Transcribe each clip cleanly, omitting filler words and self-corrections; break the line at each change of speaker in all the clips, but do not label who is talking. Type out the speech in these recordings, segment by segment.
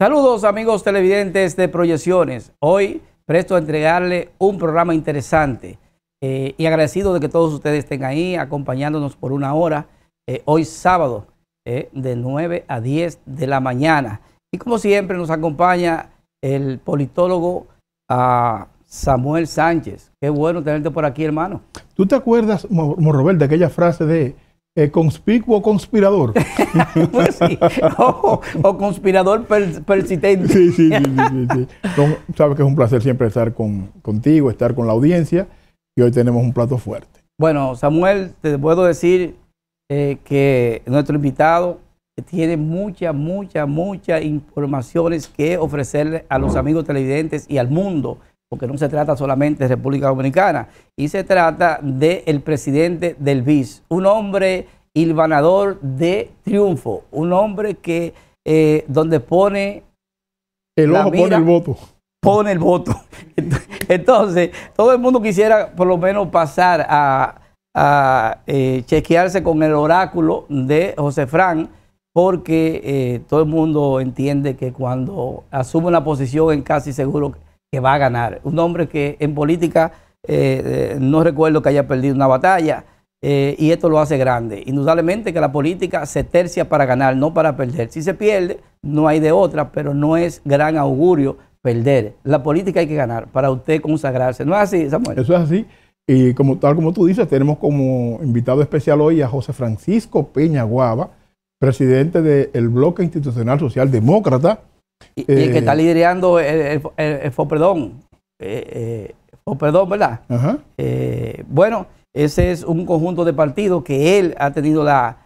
Saludos amigos televidentes de Proyecciones. Hoy presto a entregarle un programa interesante y agradecido de que todos ustedes estén ahí acompañándonos por una hora. Hoy sábado de 9 a 10 de la mañana. Y como siempre nos acompaña el politólogo Samuel Sánchez. Qué bueno tenerte por aquí, hermano.
¿Tú te acuerdas, Morrobel, de aquella frase de conspicuo conspirador?
Pues sí. O conspirador persistente.
Sí. Sabes que es un placer siempre estar contigo, estar con la audiencia, y hoy tenemos un plato fuerte.
Bueno, Samuel, te puedo decir que nuestro invitado tiene muchas informaciones que ofrecerle a los amigos televidentes y al mundo, porque no se trata solamente de República Dominicana, y se trata del presidente del BIS, un hombre hilvanador de triunfo, un hombre que donde pone
el ojo, pone el voto.
Pone el voto. Entonces, todo el mundo quisiera por lo menos pasar a chequearse con el oráculo de José Fran, porque todo el mundo entiende que cuando asume una posición es casi seguro que va a ganar. Un hombre que en política no recuerdo que haya perdido una batalla, y esto lo hace grande. Indudablemente que la política se tercia para ganar, no para perder. Si se pierde, no hay de otra, pero no es gran augurio perder. La política hay que ganar para usted consagrarse. ¿No es así, Samuel? Eso
es así. Y tal como tú dices, tenemos como invitado especial hoy a José Francisco Peña Guava, presidente del Bloque Institucional Social Demócrata.
Y que está liderando el FOPERDON. FOPERDON, ¿verdad?
Ajá.
Bueno, ese es un conjunto de partidos que él ha tenido la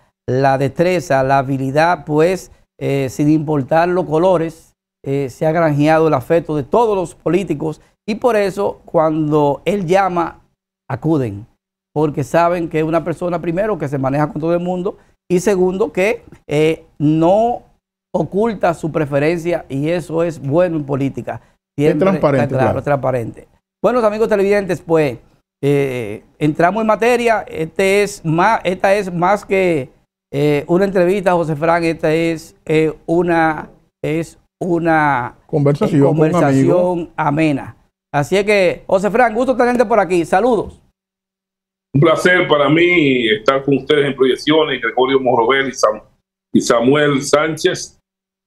destreza, la habilidad, pues, sin importar los colores, se ha granjeado el afecto de todos los políticos, y por eso cuando él llama, acuden, porque saben que es una persona, primero, que se maneja con todo el mundo, y segundo, que no oculta su preferencia, y eso es bueno en política. Siempre
es transparente.
Claro, transparente. Bueno, amigos televidentes, pues entramos en materia. Esta es más que una entrevista, José Fran. Esta es una conversación amena. Así es que, José Fran, gusto tenerte por aquí. Saludos.
Un placer para mí estar con ustedes en Proyecciones, Gregorio Morrobel y Samuel Sánchez.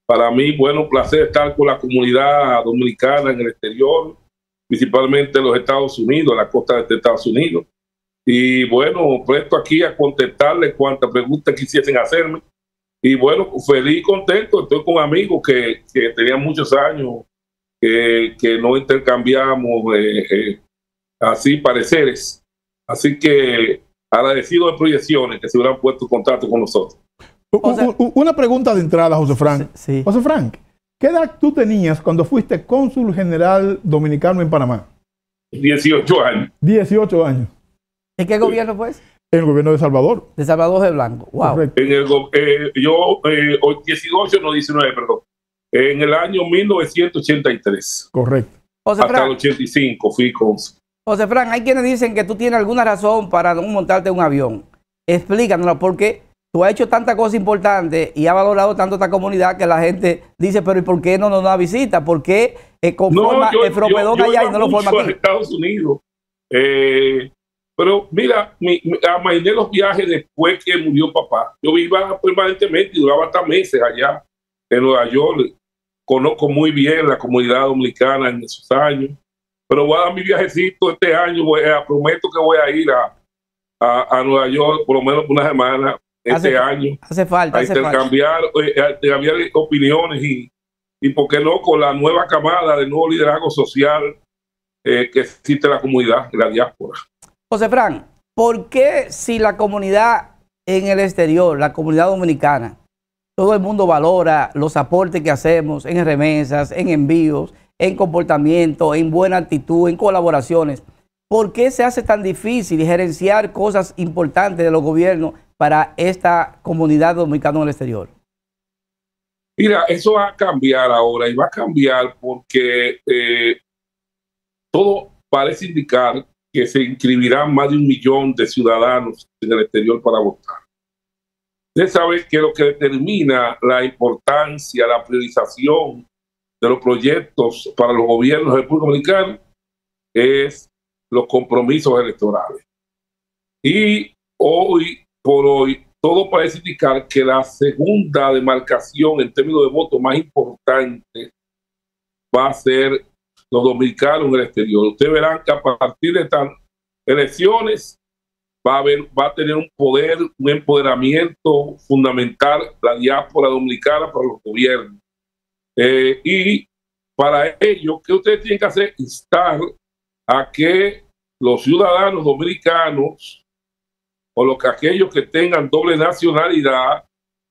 Para mí, bueno, un placer estar con la comunidad dominicana en el exterior, principalmente en los Estados Unidos, en la costa de Estados Unidos. Y bueno, presto aquí a contestarles cuantas preguntas quisiesen hacerme. Y bueno, feliz y contento. Estoy con amigos que tenían muchos años que no intercambiamos así pareceres. Así que agradecido de Proyecciones que se hubieran puesto en contacto con nosotros.
Una pregunta de entrada, José Frank.
Sí.
José Frank, ¿qué edad tú tenías cuando fuiste cónsul general dominicano en Panamá?
18 años.
18 años.
¿En qué gobierno fue?
En el gobierno de Salvador.
De Salvador de Blanco. Wow.
Correcto.
Yo, 18, no 19, perdón. En el año 1983.
Correcto.
José
hasta
Fran,
el 85 fui cónsul.
José Fran, hay quienes dicen que tú tienes alguna razón para no montarte en un avión. Explícanos, porque tú has hecho tantas cosas importantes y has valorado tanto esta comunidad que la gente dice, pero ¿y por qué no nos da visita? ¿Por qué conforma el FOPERDON allá y no lo forma aquí?
Estados Unidos. Pero mira, amainé los viajes después que murió papá. Yo iba permanentemente y duraba hasta meses allá en Nueva York. Conozco muy bien la comunidad dominicana en esos años. Pero voy a dar mi viajecito este año. Prometo que voy a ir a Nueva York por lo menos por una semana este año.
Hace falta.
A intercambiar opiniones y por qué no, con la nueva camada de nuevo liderazgo social que existe en la comunidad, en la diáspora.
José Fran, ¿por qué si la comunidad en el exterior, la comunidad dominicana, todo el mundo valora los aportes que hacemos en remesas, en envíos, en comportamiento, en buena actitud, en colaboraciones? ¿Por qué se hace tan difícil gerenciar cosas importantes de los gobiernos para esta comunidad dominicana en el exterior?
Mira, eso va a cambiar ahora, y va a cambiar porque todo parece indicar que se inscribirán más de 1 millón de ciudadanos en el exterior para votar. Usted sabe que lo que determina la importancia, la priorización de los proyectos para los gobiernos de República Dominicana es los compromisos electorales. Y hoy por hoy, todo parece indicar que la segunda demarcación en términos de voto más importante va a ser los dominicanos en el exterior. Ustedes verán que a partir de estas elecciones va a tener un poder, un empoderamiento fundamental la diáspora dominicana para los gobiernos. Y para ello, ¿qué ustedes tienen que hacer? Instar a que los ciudadanos dominicanos o aquellos que tengan doble nacionalidad,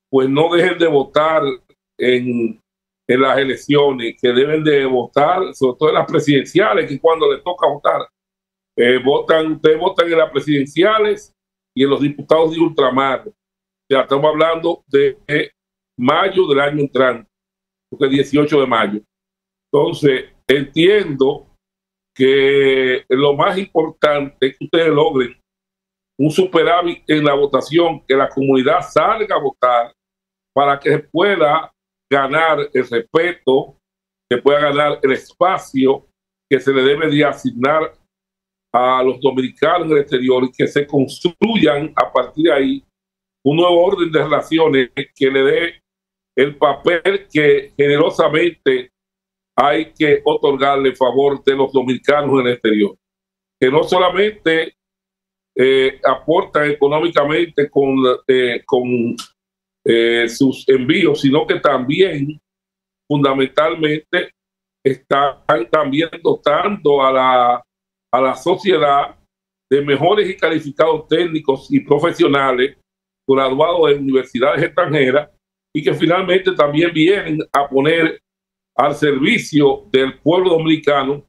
pues no dejen de votar en las elecciones, que deben de votar, sobre todo en las presidenciales, que cuando les toca votar, ustedes votan en las presidenciales y en los diputados de ultramar. O sea, estamos hablando de mayo del año entrante, porque es 18 de mayo. Entonces, entiendo que lo más importante es que ustedes logren un superávit en la votación, que la comunidad salga a votar para que se pueda ganar el respeto, que pueda ganar el espacio que se le debe de asignar a los dominicanos en el exterior y que se construyan a partir de ahí un nuevo orden de relaciones que le dé el papel que generosamente hay que otorgarle en favor de los dominicanos en el exterior, que no solamente aportan económicamente con sus envíos, sino que también fundamentalmente están también dotando a la sociedad de mejores y calificados técnicos y profesionales graduados de universidades extranjeras y que finalmente también vienen a poner al servicio del pueblo dominicano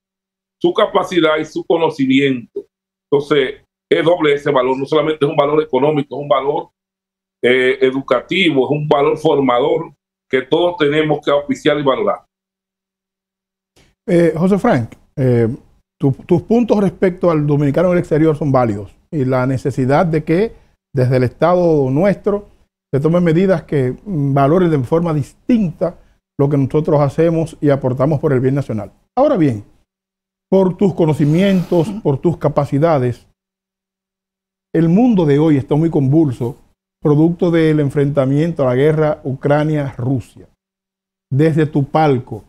su capacidad y su conocimiento. Entonces, es doble ese valor, no solamente es un valor económico, es un valor educativo, es un valor formador que todos tenemos que auspiciar y valorar.
José Frank, tus puntos respecto al dominicano en el exterior son válidos y la necesidad de que desde el Estado nuestro se tomen medidas que valoren de forma distinta lo que nosotros hacemos y aportamos por el bien nacional. Ahora bien, por tus conocimientos, por tus capacidades, el mundo de hoy está muy convulso, producto del enfrentamiento a la guerra Ucrania-Rusia. Desde tu palco,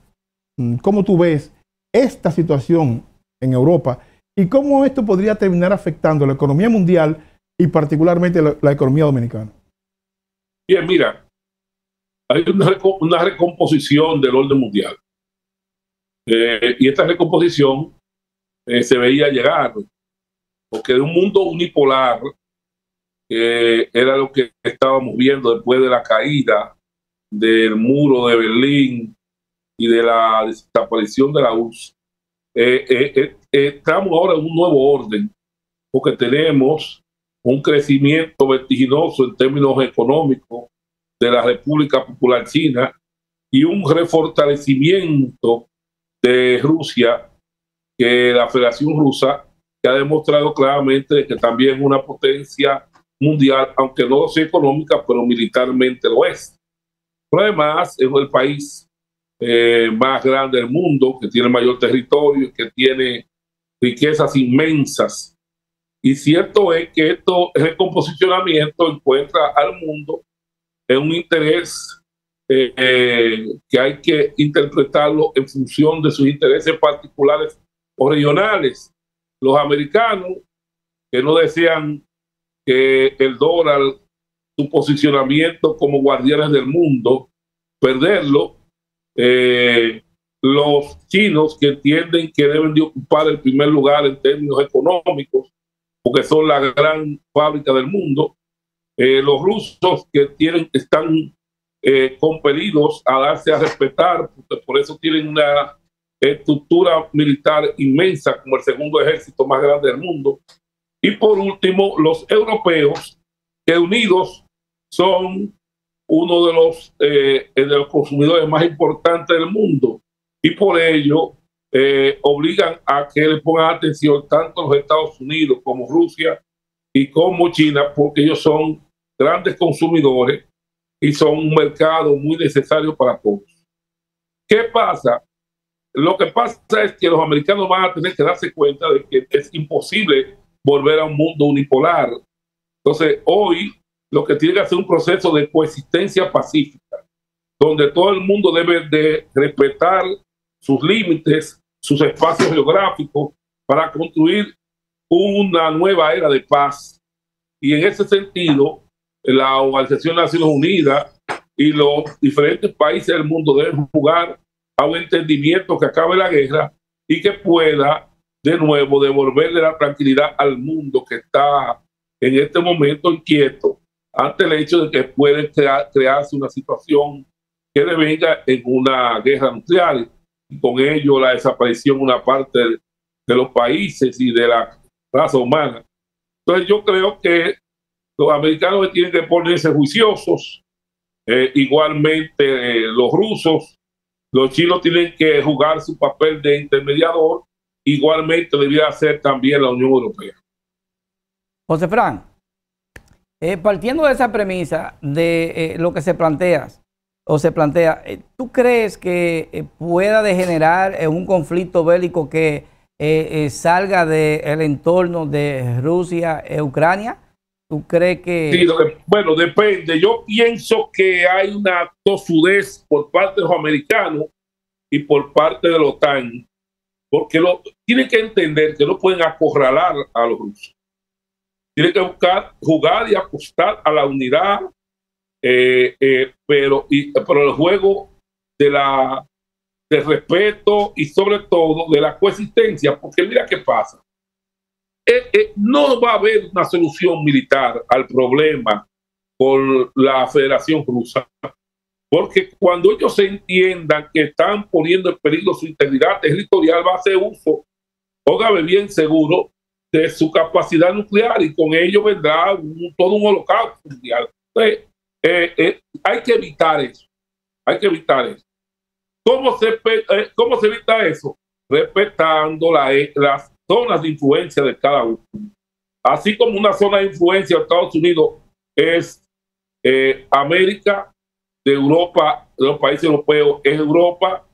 ¿cómo tú ves esta situación en Europa y cómo esto podría terminar afectando la economía mundial y particularmente la economía dominicana?
Bien, mira, hay una recomposición del orden mundial. Y esta recomposición se veía llegar, porque de un mundo unipolar, era lo que estábamos viendo después de la caída del muro de Berlín y de la desaparición de la URSS. Estamos ahora en un nuevo orden, porque tenemos un crecimiento vertiginoso en términos económicos de la República Popular China y un refortalecimiento de Rusia, que la Federación Rusa, que ha demostrado claramente que también es una potencia mundial, aunque no sea económica, pero militarmente lo es. Pero además es el país más grande del mundo, que tiene mayor territorio, que tiene riquezas inmensas. Y cierto es que el recomposicionamiento encuentra al mundo en un interés que hay que interpretarlo en función de sus intereses particulares o regionales. Los americanos, que no desean que el dólar, su posicionamiento como guardianes del mundo, perderlo. Los chinos, que entienden que deben de ocupar el primer lugar en términos económicos, porque son la gran fábrica del mundo. Los rusos, que están compelidos a darse a respetar, porque por eso tienen una estructura militar inmensa, como el segundo ejército más grande del mundo. Y por último, los europeos, que unidos son uno de los consumidores más importantes del mundo, y por ello obligan a que le pongan atención tanto los Estados Unidos como Rusia y como China, porque ellos son grandes consumidores y son un mercado muy necesario para todos. ¿Qué pasa? Lo que pasa es que los americanos van a tener que darse cuenta de que es imposible volver a un mundo unipolar. Entonces, hoy lo que tiene que hacer un proceso de coexistencia pacífica, donde todo el mundo debe de respetar sus límites, sus espacios geográficos, para construir una nueva era de paz. Y en ese sentido, la Organización de Naciones Unidas y los diferentes países del mundo deben jugar a un entendimiento que acabe la guerra y que pueda de nuevo devolverle la tranquilidad al mundo que está en este momento inquieto ante el hecho de que puede crearse una situación que devenga en una guerra nuclear y con ello la desaparición de una parte de los países y de la raza humana. Entonces yo creo que los americanos tienen que ponerse juiciosos, igualmente los rusos, los chinos tienen que jugar su papel de intermediador, igualmente debería hacer también la Unión Europea.
José Fran, partiendo de esa premisa de lo que se plantea, ¿tú crees que pueda degenerar en un conflicto bélico que salga del entorno de Rusia e Ucrania? ¿Tú crees que...?
Sí, bueno, depende. Yo pienso que hay una tosudez por parte de los americanos y por parte de la OTAN, porque tienen que entender que no pueden acorralar a los rusos. Tienen que buscar, jugar y apostar a la unidad, pero el juego del respeto y sobre todo de la coexistencia, porque mira qué pasa. No va a haber una solución militar al problema con la Federación Rusa, porque cuando ellos se entiendan que están poniendo en peligro su integridad territorial, va a hacer uso, póngame bien seguro, de su capacidad nuclear y con ello vendrá todo un holocausto mundial. Entonces, hay que evitar eso. Hay que evitar eso. ¿Cómo se evita eso? Respetando las zonas de influencia de cada uno. Así como una zona de influencia de Estados Unidos es América, de Europa, de los países europeos es Europa,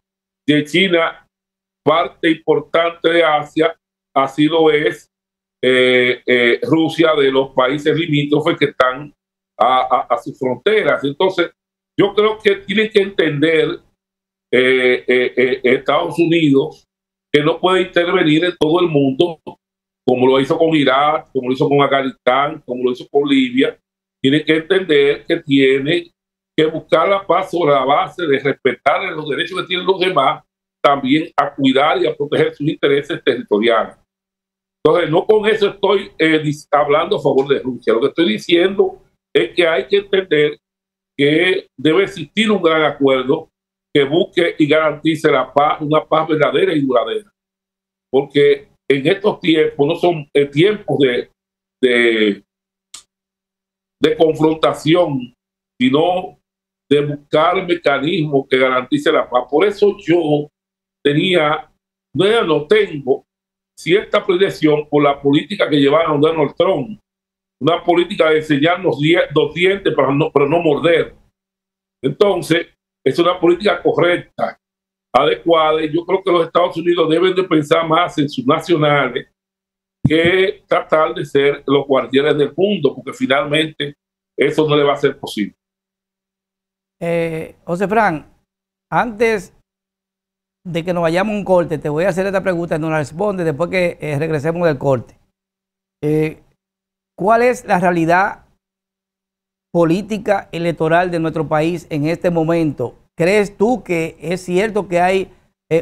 de China, parte importante de Asia, así lo es Rusia, de los países limítrofes que están a sus fronteras. Entonces, yo creo que tienen que entender Estados Unidos que no puede intervenir en todo el mundo, como lo hizo con Irak, como lo hizo con Afganistán, como lo hizo con Libia. Tiene que entender que tiene que buscar la paz sobre la base de respetar los derechos que tienen los demás, también a cuidar y a proteger sus intereses territoriales. Entonces, no con eso estoy hablando a favor de Rusia. Lo que estoy diciendo es que hay que entender que debe existir un gran acuerdo que busque y garantice la paz, una paz verdadera y duradera. Porque en estos tiempos no son tiempos de confrontación, sino de buscar mecanismos que garantice la paz. Por eso yo no tengo cierta predilección por la política que llevaron Donald Trump, una política de enseñarnos los dientes para no morder. Entonces, es una política correcta, adecuada, y yo creo que los Estados Unidos deben de pensar más en sus nacionales que tratar de ser los guardianes del mundo, porque finalmente eso no le va a ser posible.
José Fran, antes de que nos vayamos a un corte, te voy a hacer esta pregunta y nos la responde después que regresemos del corte. ¿Cuál es la realidad política electoral de nuestro país en este momento? ¿Crees tú que es cierto que hay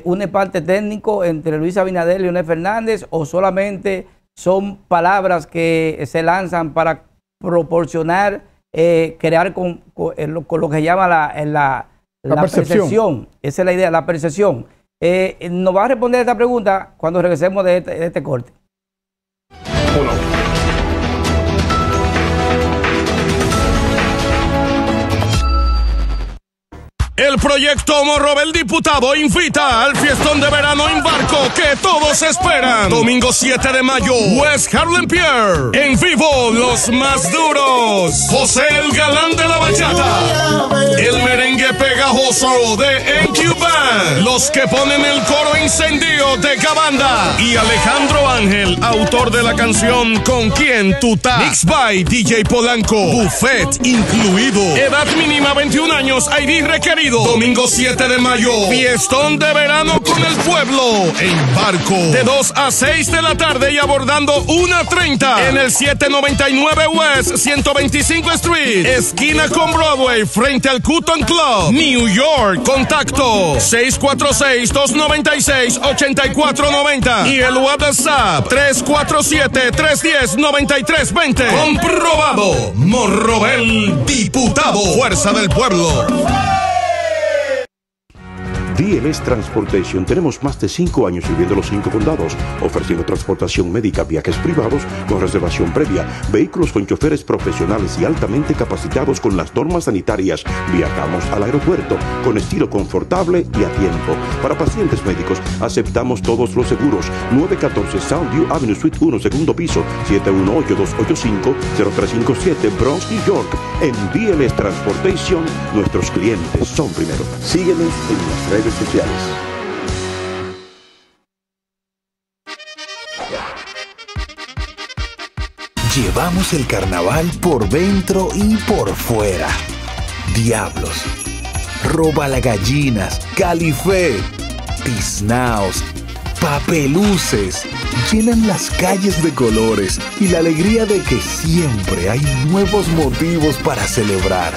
un empate técnico entre Luis Abinader y Leonel Fernández, o solamente son palabras que se lanzan para proporcionar, crear con lo que se llama la percepción? Esa es la idea, la percepción. Nos va a responder esta pregunta cuando regresemos de este corte.
Bueno.
El proyecto Morrobel Diputado invita al fiestón de verano en barco que todos esperan. Domingo 7 de mayo, West Harlem Pier. En vivo, los más duros. José el Galán de la Bachata. El merengue pegajoso de NQ Band. Los que ponen el coro incendio de Cabanda. Y Alejandro Ángel, autor de la canción Con Quién Tú Tá. Mix by DJ Polanco. Buffet incluido. Edad mínima 21 años. ID requerido. Domingo 7 de mayo, fiestón de verano con el pueblo, en barco, de 2 a 6 de la tarde y abordando 1:30 en el 799 West 125 Street, esquina con Broadway, frente al Cotton Club, New York. Contacto 646-296-8490 y el WhatsApp 347-310-9320. Comprobado. Morrobel Diputado, fuerza del pueblo.
DLS Transportation. Tenemos más de 5 años sirviendo los 5 condados, ofreciendo transportación médica, viajes privados con reservación previa, vehículos con choferes profesionales y altamente capacitados con las normas sanitarias. Viajamos al aeropuerto con estilo confortable y a tiempo. Para pacientes médicos, aceptamos todos los seguros. 914 Soundview Avenue Suite 1, segundo piso, 718-285-0357, Bronx, New York. En DLS Transportation, nuestros clientes son primero. Síguenos en las redes sociales.
Llevamos el carnaval por dentro y por fuera. Diablos, robalagallinas, Califé, tiznaos, papeluces, llenan las calles de colores y la alegría de que siempre hay nuevos motivos para celebrar.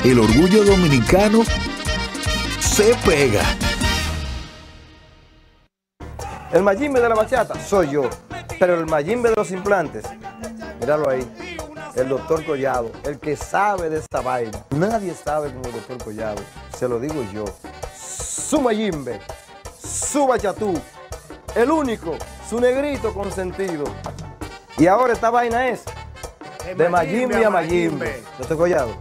El orgullo dominicano se pega.
El Mayimbe de la bachata soy yo, pero el Mayimbe de los implantes, míralo ahí, el doctor Collado, el que sabe de esta vaina. Nadie sabe como el doctor Collado, se lo digo yo. Su Mayimbe, su bachatú, el único, su negrito consentido. Y ahora esta vaina es de Mayimbe a Mayimbe. Doctor Collado,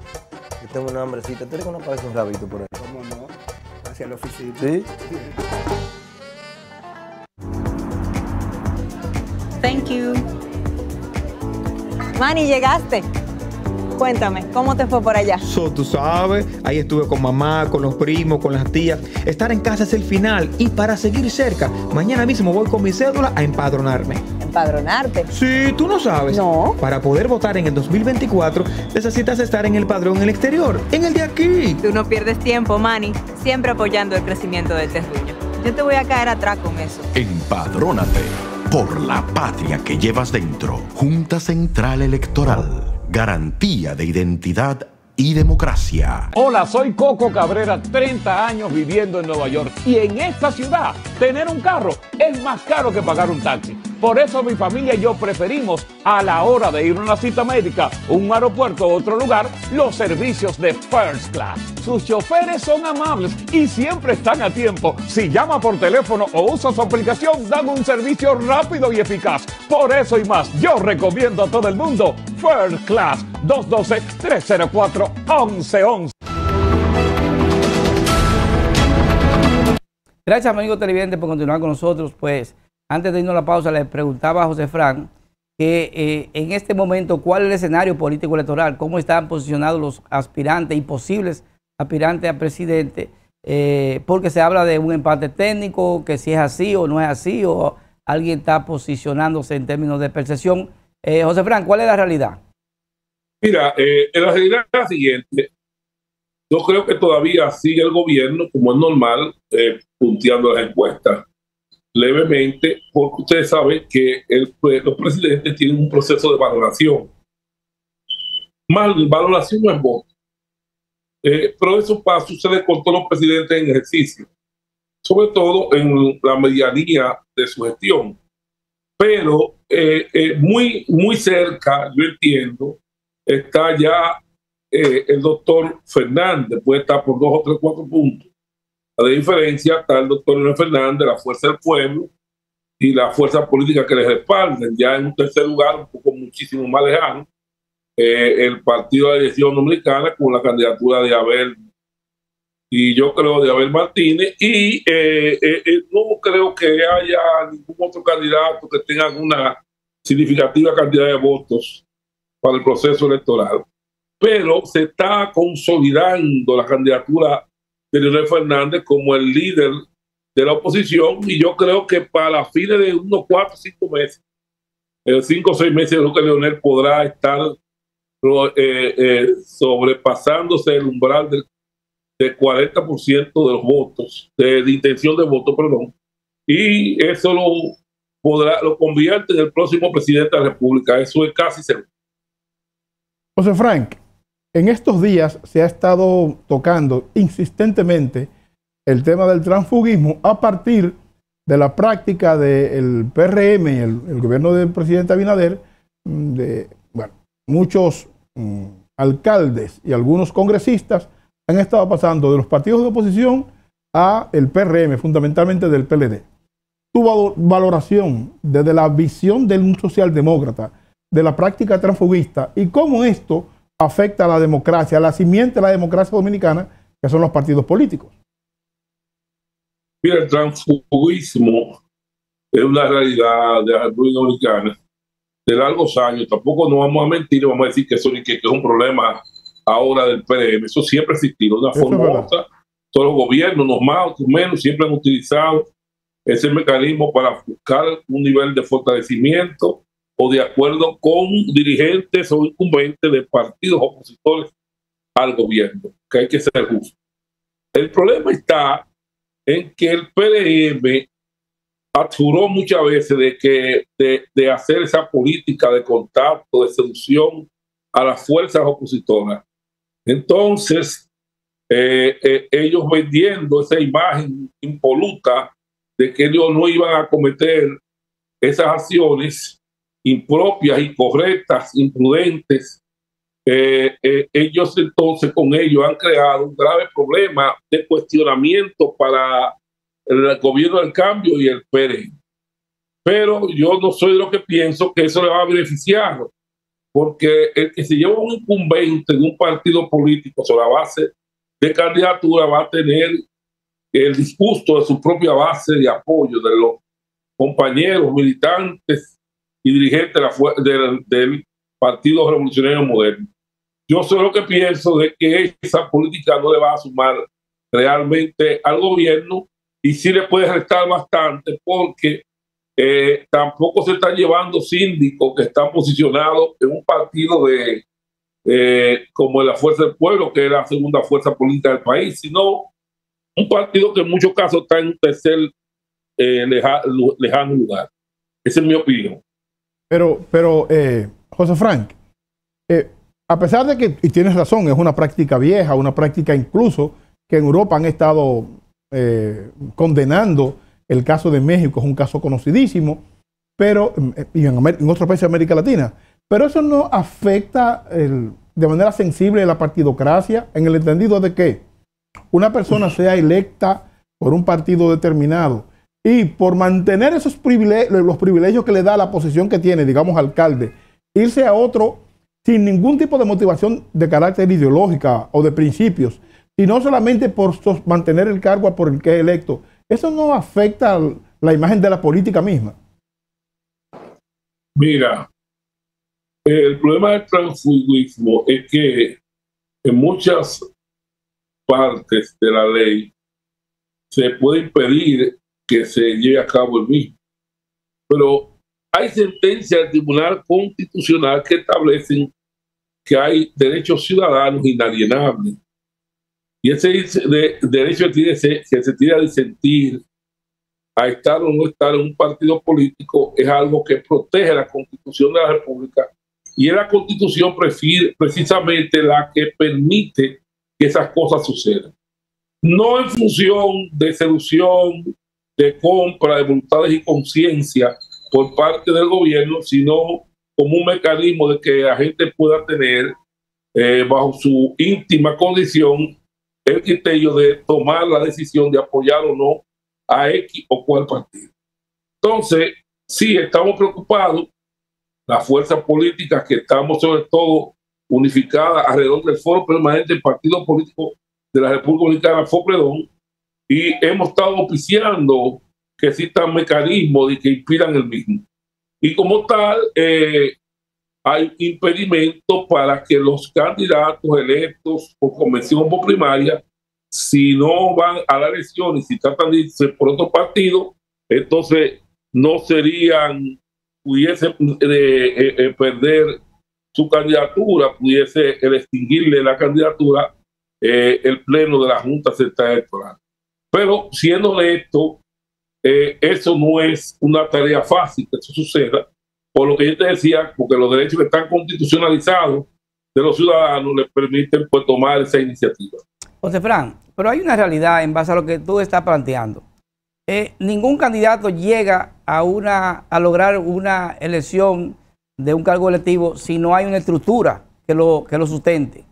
yo tengo una hambrecita, ¿tú no parece un rabito por ahí?
¿Cómo no? Hacia la oficina.
¿Sí?
Thank you. Manny, llegaste. Cuéntame, ¿cómo te fue por allá?
Tú sabes, ahí estuve con mamá, con los primos, con las tías. Estar en casa es el final y para seguir cerca, mañana mismo voy con mi cédula a empadronarme.
¿Empadronarte?
Sí, tú no sabes.
No.
Para poder votar en el 2024 necesitas estar en el padrón en el exterior, en el de aquí.
Tú no pierdes tiempo, Manny, siempre apoyando el crecimiento del terruño. Yo te voy a caer atrás con eso.
Empadrónate por la patria que llevas dentro. Junta Central Electoral. Garantía de identidad y democracia.
Hola, soy Coco Cabrera, 30 años viviendo en Nueva York. Y en esta ciudad, tener un carro es más caro que pagar un taxi. Por eso mi familia y yo preferimos, a la hora de ir a una cita médica, un aeropuerto o otro lugar, los servicios de First Class. Sus choferes son amables y siempre están a tiempo. Si llama por teléfono o usa su aplicación, dan un servicio rápido y eficaz. Por eso y más, yo recomiendo a todo el mundo First Class. 212-304-1111.
Gracias, amigo televidente, por continuar con nosotros. Pues, antes de irnos a la pausa, le preguntaba a José Fran que en este momento, ¿cuál es el escenario político electoral? ¿Cómo están posicionados los aspirantes y posibles aspirantes a presidente? Porque se habla de un empate técnico, que si es así o no es así, o alguien está posicionándose en términos de percepción. José Fran, ¿cuál es la realidad?
Mira, la realidad es la siguiente. Yo creo que todavía sigue el gobierno, como es normal, punteando las encuestas levemente, porque ustedes saben que los presidentes tienen un proceso de valoración. Más valoración no es voto. Pero eso sucede con todos los presidentes en ejercicio, sobre todo en la medianía de su gestión. Pero muy, muy cerca, yo entiendo, está ya el doctor Fernández, puede estar por 2 o 3, 4 puntos. La diferencia está el doctor Leonel Fernández, la fuerza del pueblo y la fuerza política que les respalden, ya en un tercer lugar, un poco muchísimo más lejano, el Partido de la Elección Dominicana con la candidatura de Abel, y yo creo de Abel Martínez, y no creo que haya ningún otro candidato que tenga una significativa cantidad de votos para el proceso electoral. Pero se está consolidando la candidatura de Leonel Fernández como el líder de la oposición, y yo creo que para fines de unos 4 o 5 meses, 5 o 6 meses, creo que Leonel podrá estar sobrepasándose el umbral del 40% de los votos, de intención de voto, perdón, y eso lo convierte en el próximo presidente de la República. Eso es casi seguro.
José Frank, en estos días se ha estado tocando insistentemente el tema del transfugismo a partir de la práctica del PRM, el gobierno del presidente Abinader, de muchos alcaldes y algunos congresistas han estado pasando de los partidos de oposición a el PRM, fundamentalmente del PLD. Tu valoración desde la visión de un socialdemócrata de la práctica transfuguista y cómo esto afecta a la democracia, a la simiente de la democracia dominicana, que son los partidos políticos.
Mira, el transfugismo es una realidad de la República Dominicana de largos años. Tampoco nos vamos a mentir, vamos a decir que eso es un problema ahora del PRM. Eso siempre ha existido, de una forma u otra. Todos los gobiernos, unos más, otros menos, siempre han utilizado ese mecanismo para buscar un nivel de fortalecimiento o de acuerdo con dirigentes o incumbentes de partidos opositores al gobierno, que hay que ser justo. El problema está en que el PRM adjuró muchas veces de hacer esa política de contacto, de seducción a las fuerzas opositoras. Entonces, ellos vendiendo esa imagen impoluta de que ellos no iban a cometer esas acciones impropias, incorrectas, imprudentes, ellos entonces con ellos han creado un grave problema de cuestionamiento para el gobierno del cambio y el PRM. Pero yo no soy de los que pienso que eso le va a beneficiar, porque el que se lleva un incumbente de un partido político sobre la base de candidatura va a tener el disgusto de su propia base de apoyo de los compañeros militantes y dirigentes del Partido Revolucionario Moderno. Yo soy lo que pienso de que esa política no le va a sumar realmente al gobierno y sí le puede restar bastante, porque tampoco se están llevando síndicos que están posicionados en un partido como la Fuerza del Pueblo, que es la segunda fuerza política del país, sino un partido que en muchos casos está en un tercer lejano lugar. Esa es mi opinión.
Pero José Frank, a pesar de que, y tienes razón, es una práctica vieja, una práctica incluso que en Europa han estado condenando. El caso de México es un caso conocidísimo, pero y en otros países de América Latina. Pero eso no afecta de manera sensible la partidocracia, en el entendido de que una persona sea electa por un partido determinado y por mantener esos los privilegios que le da la posición que tiene, digamos, alcalde, irse a otro sin ningún tipo de motivación de carácter ideológica o de principios, sino solamente por mantener el cargo por el que es electo. ¿Eso no afecta la imagen de la política misma?
Mira, el problema del transfugismo es que en muchas partes de la ley se puede impedir que se lleve a cabo el mismo. Pero hay sentencias del Tribunal Constitucional que establecen que hay derechos ciudadanos inalienables. Y ese derecho que se tiene a disentir, a estar o no estar en un partido político, es algo que protege la Constitución de la República. Y es la Constitución precisamente la que permite que esas cosas sucedan. No en función de seducción, de compra, de voluntades y conciencia por parte del gobierno, sino como un mecanismo de que la gente pueda tener, bajo su íntima condición, el criterio de tomar la decisión de apoyar o no a X o cual partido. Entonces, sí, estamos preocupados, las fuerzas políticas que estamos sobre todo unificada alrededor del Foro Permanente del Partido Político de la República Dominicana, FOPREDOM, y hemos estado oficiando que existan mecanismos de que inspiran el mismo. Y como tal, hay impedimentos para que los candidatos electos por convención o por primaria, si no van a la elección y si tratan de irse por otro partido, entonces no pudiesen perder su candidatura, pudiese extinguirle la candidatura el pleno de la Junta Central Electoral. Pero siendo honesto, eso no es una tarea fácil que eso suceda, por lo que yo te decía, porque los derechos que están constitucionalizados de los ciudadanos les permiten pues tomar esa iniciativa.
José Fran, pero hay una realidad en base a lo que tú estás planteando. Ningún candidato llega a lograr una elección de un cargo electivo si no hay una estructura que lo sustente.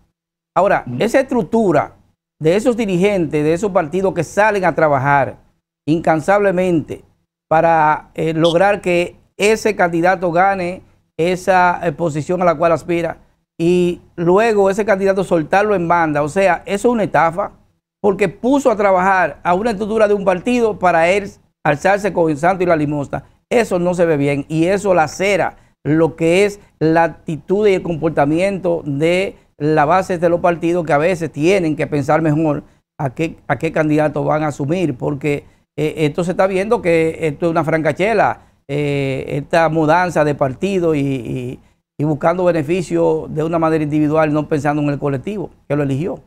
Ahora, esa estructura de esos dirigentes, de esos partidos que salen a trabajar incansablemente para lograr que ese candidato gane esa posición a la cual aspira y luego ese candidato soltarlo en banda, o sea, eso es una estafa, porque puso a trabajar a una estructura de un partido para él alzarse con el santo y la limosna. Eso no se ve bien y eso lacera lo que es la actitud y el comportamiento de la base de los partidos, que a veces tienen que pensar mejor a qué candidato van a asumir, porque esto se está viendo que esto es una francachela, esta mudanza de partido y buscando beneficios de una manera individual, no pensando en el colectivo que lo eligió.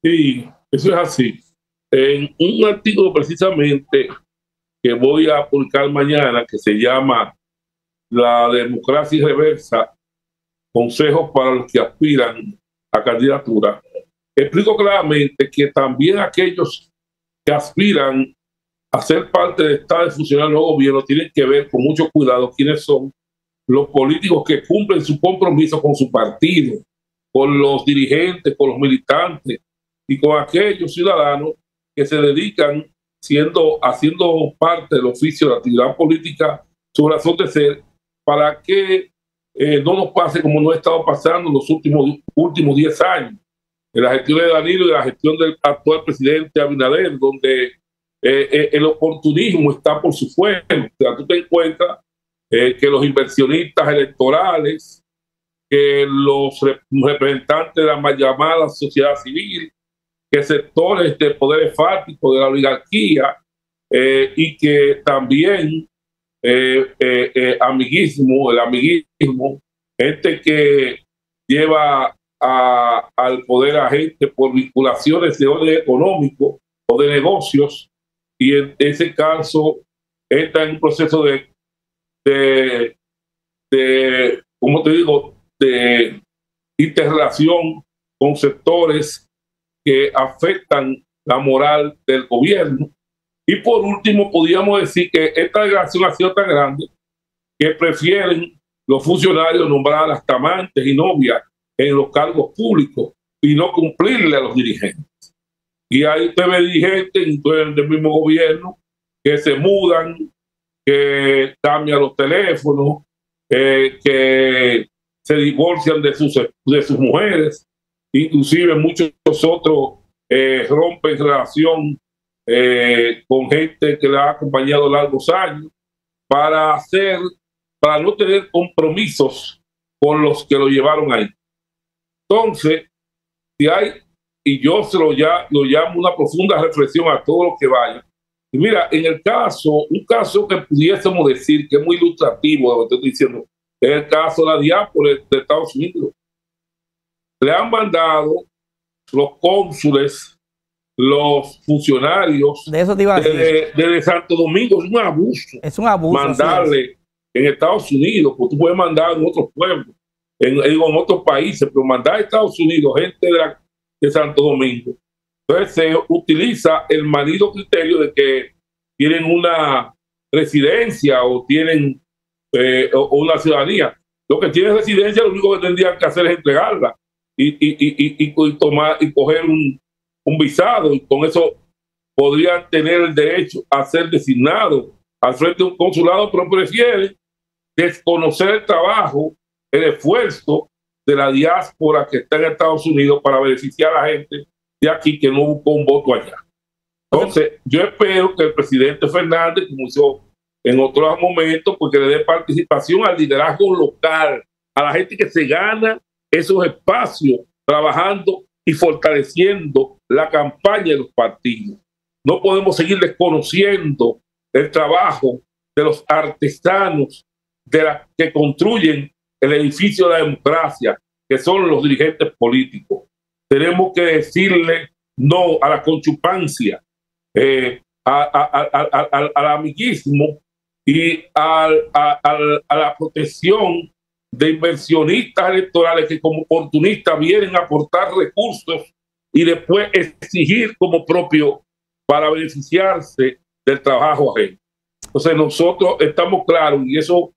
Sí, eso es así. En un artículo precisamente que voy a publicar mañana, que se llama La democracia reversa, consejos para los que aspiran a candidatura, explico claramente que también aquellos que aspiran a ser parte del Estado y funcionar en los gobiernos tienen que ver con mucho cuidado quiénes son los políticos que cumplen su compromiso con su partido, con los dirigentes, con los militantes y con aquellos ciudadanos que se dedican haciendo parte del oficio de la actividad política, su razón de ser, para que no nos pase como nos ha estado pasando en los últimos 10 años, en la gestión de Danilo y en la gestión del actual presidente Abinader, donde el oportunismo está por su fuego. O sea, tú te encuentras que los inversionistas electorales, que los representantes de la mal llamada sociedad civil, que sectores de poderes fácticos de la oligarquía y que también el amiguismo, gente que lleva al poder a gente por vinculaciones de orden económico o de negocios, y en ese caso está en un proceso ¿cómo te digo?, de interrelación con sectores que afectan la moral del gobierno. Y por último, podríamos decir que esta delegación ha sido tan grande que prefieren los funcionarios nombrar hasta amantes y novias en los cargos públicos y no cumplirle a los dirigentes. Y ahí usted ve dirigentes del mismo gobierno que se mudan, que cambian los teléfonos, que se divorcian de sus mujeres, inclusive muchos otros rompen relación con gente que le ha acompañado largos años para no tener compromisos con los que lo llevaron ahí. Entonces, si hay, y yo lo llamo una profunda reflexión a todos los que vayan. Y mira, un caso que pudiésemos decir que es muy ilustrativo de lo que estoy diciendo, es el caso de la diáspora de Estados Unidos. Le han mandado los cónsules, los funcionarios de Santo Domingo. Es un abuso.
Es un abuso.
Mandarle en Estados Unidos, porque tú puedes mandar en otros pueblos, en otros países, pero mandar a Estados Unidos gente de Santo Domingo. Entonces se utiliza el manido criterio de que tienen una residencia o tienen o una ciudadanía. Lo que tiene residencia, lo único que tendrían que hacer es entregarla y coger un visado, y con eso podrían tener el derecho a ser designados al frente de un consulado, pero prefieren desconocer el trabajo, el esfuerzo de la diáspora que está en Estados Unidos para beneficiar a la gente de aquí que no buscó un voto allá. Entonces, yo espero que el presidente Fernández, como hizo en otros momentos, porque le dé participación al liderazgo local, a la gente que se gana esos espacios trabajando y fortaleciendo la campaña de los partidos. No podemos seguir desconociendo el trabajo de los artesanos que construyen el edificio de la democracia, que son los dirigentes políticos. Tenemos que decirle no a la conchupancia, al amiguismo y a la protección de inversionistas electorales que como oportunistas vienen a aportar recursos y después exigir como propio para beneficiarse del trabajo ajeno. Entonces nosotros estamos claros, y eso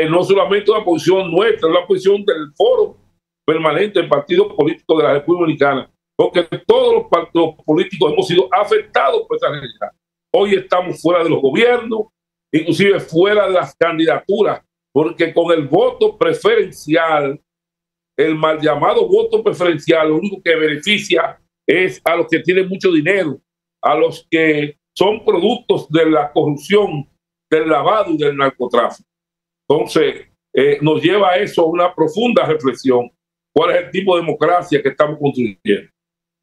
no solamente una posición nuestra, es la posición del Foro Permanente del Partido Político de la República Dominicana, porque todos los partidos políticos hemos sido afectados por esta realidad. Hoy estamos fuera de los gobiernos, inclusive fuera de las candidaturas, porque con el voto preferencial, el mal llamado voto preferencial, lo único que beneficia es a los que tienen mucho dinero, a los que son productos de la corrupción, del lavado y del narcotráfico. Entonces, nos lleva a eso a una profunda reflexión. ¿Cuál es el tipo de democracia que estamos construyendo?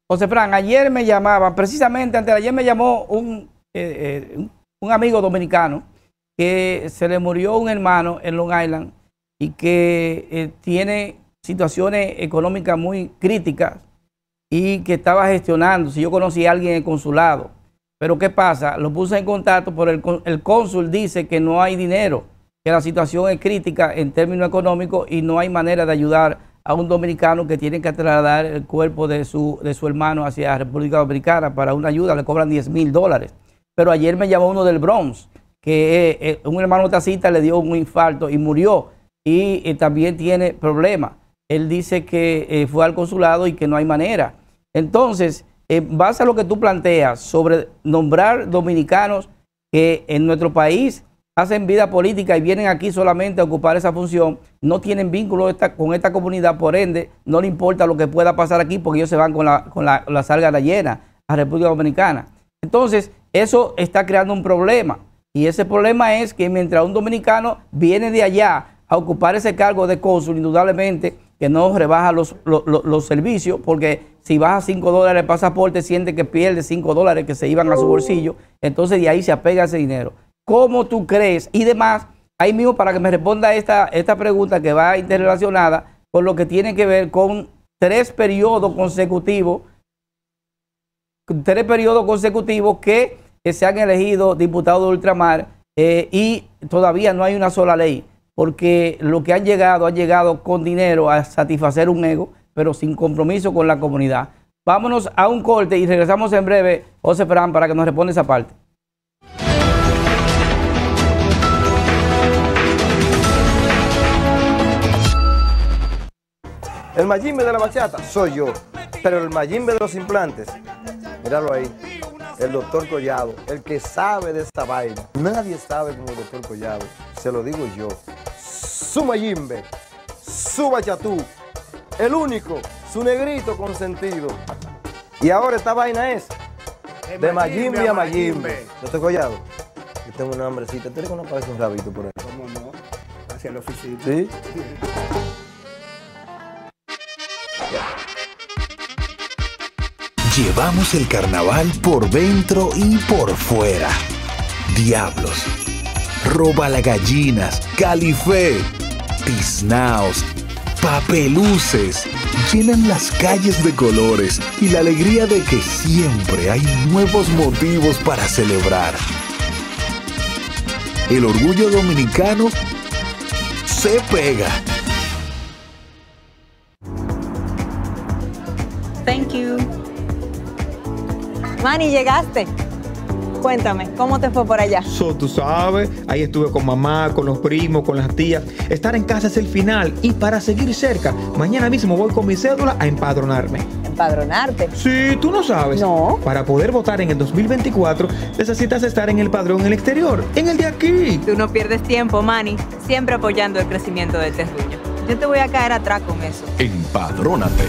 José Fran, ayer me llamaban, precisamente antes de ayer me llamó un amigo dominicano que se le murió un hermano en Long Island y que tiene situaciones económicas muy críticas y que estaba gestionando. Si yo conocí a alguien en el consulado, pero ¿qué pasa? Lo puse en contacto, pero el cónsul dice que no hay dinero, que la situación es crítica en términos económicos y no hay manera de ayudar a un dominicano que tiene que trasladar el cuerpo de su hermano hacia la República Dominicana para una ayuda. Le cobran $10,000. Pero ayer me llamó uno del Bronx, que un hermano taxista le dio un infarto y murió, y también tiene problemas. Él dice que fue al consulado y que no hay manera. Entonces, en base a lo que tú planteas sobre nombrar dominicanos que en nuestro país hacen vida política y vienen aquí solamente a ocupar esa función, no tienen vínculo con esta comunidad, por ende, no le importa lo que pueda pasar aquí porque ellos se van con la sálgara llena a República Dominicana. Entonces, eso está creando un problema, y ese problema es que mientras un dominicano viene de allá a ocupar ese cargo de cónsul, indudablemente que no rebaja los servicios, porque si baja $5 el pasaporte, siente que pierde $5 que se iban a su bolsillo, entonces de ahí se apega ese dinero. ¿Cómo tú crees? Y demás, ahí mismo para que me responda esta pregunta que va interrelacionada con lo que tiene que ver con 3 periodos consecutivos que se han elegido diputados de ultramar y todavía no hay una sola ley, porque lo que han llegado con dinero a satisfacer un ego, pero sin compromiso con la comunidad. Vámonos a un corte y regresamos en breve, José Fran, para que nos responda esa parte.
El Mayimbe de la bachata soy yo, pero el Mayimbe de los implantes, míralo ahí, el doctor Collado, el que sabe de esta vaina. Nadie sabe como el doctor Collado, se lo digo yo. Su Mayimbe, su bachatú, el único, su negrito consentido. Y ahora esta vaina es de Mayimbe a Mayimbe. Doctor Collado, yo tengo una hambrecita, ¿tienes que no aparece un rabito por ahí?
¿Cómo no? Hacia la oficina.
¿Sí?
Llevamos el carnaval por dentro y por fuera. Diablos, robalagallinas, Califé, tiznaos, papeluces, llenan las calles de colores y la alegría de que siempre hay nuevos motivos para celebrar. El orgullo dominicano se pega.
Thank you. Manny, llegaste. Cuéntame, ¿cómo te fue por allá?
Tú sabes, ahí estuve con mamá, con los primos, con las tías. Estar en casa es el final, y para seguir cerca, mañana mismo voy con mi cédula a empadronarme.
¿Empadronarte?
Sí, tú no sabes.
No.
Para poder votar en el 2024, necesitas estar en el padrón en el exterior, en el de aquí.
Tú no pierdes tiempo, Manny, siempre apoyando el crecimiento del terruño. Yo te voy a caer atrás con eso.
Empadrónate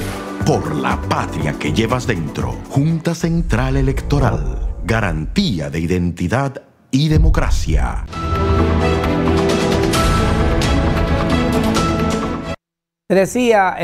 por la patria que llevas dentro. Junta Central Electoral. Garantía de identidad y democracia.
Te decía,